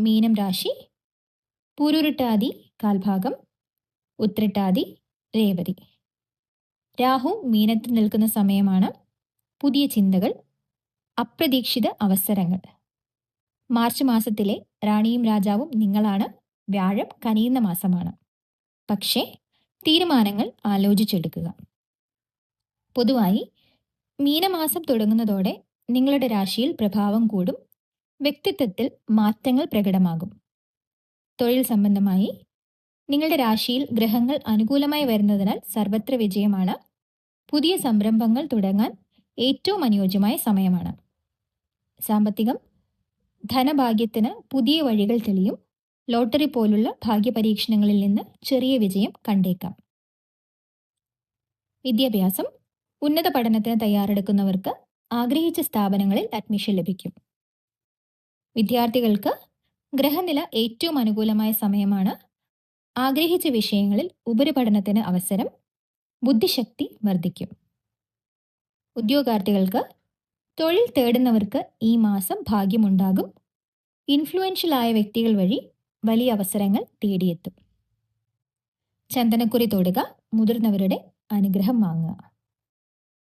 മീനം രാശി, പൂരുരുട്ടാതി കാൽഭാഗം, ഉത്രട്ടാതി, രേവതി. രാഹു മീനത്തിൽ നിൽക്കുന്ന സമയമാണ്. പുതിയ ചിന്തകൾ, അപ്രതീക്ഷിത അവസരങ്ങൾ. മാർച്ച് മാസത്തിലെ റാണിയും രാജാവും നിങ്ങളാണ്. വ്യാഴം കനിയുന്ന മാസമാണ്. പക്ഷേ തീരുമാനങ്ങൾ ആലോചിച്ചെടുക്കുക. പൊതുവായി മീനമാസം തുടങ്ങുന്നതോടെ നിങ്ങളുടെ രാശിയിൽ പ്രഭാവം കൂടും. വ്യക്തിത്വത്തിൽ മാറ്റങ്ങൾ പ്രകടമാകും. തൊഴിൽ സംബന്ധമായി നിങ്ങളുടെ രാശിയിൽ ഗ്രഹങ്ങൾ അനുകൂലമായി വരുന്നതിനാൽ സർവത്ര വിജയമാണ്. പുതിയ സംരംഭങ്ങൾ തുടങ്ങാൻ ഏറ്റവും അനുയോജ്യമായ സമയമാണ്. സാമ്പത്തികം, ധനഭാഗ്യത്തിന് പുതിയ വഴികൾ തെളിയും. ലോട്ടറി പോലുള്ള ഭാഗ്യപരീക്ഷണങ്ങളിൽ നിന്ന് ചെറിയ വിജയം കണ്ടേക്കാം. വിദ്യാഭ്യാസം, ഉന്നത പഠനത്തിന് തയ്യാറെടുക്കുന്നവർക്ക് ആഗ്രഹിച്ച സ്ഥാപനങ്ങളിൽ അഡ്മിഷൻ ലഭിക്കും. വിദ്യാർത്ഥികൾക്ക് ഗ്രഹനില ഏറ്റവും അനുകൂലമായ സമയമാണ്. ആഗ്രഹിച്ച വിഷയങ്ങളിൽ ഉപരിപഠനത്തിന് അവസരം. ബുദ്ധിശക്തി വർദ്ധിക്കും. ഉദ്യോഗാർത്ഥികൾക്ക്, തൊഴിൽ തേടുന്നവർക്ക് ഈ മാസം ഭാഗ്യമുണ്ടാകും. ഇൻഫ്ലുവൻഷ്യൽ ആയ വ്യക്തികൾ വഴി വലിയ അവസരങ്ങൾ തേടിയെത്തും. ചന്ദനക്കുറി തൊടുക, മുതിർന്നവരുടെ അനുഗ്രഹം വാങ്ങുക.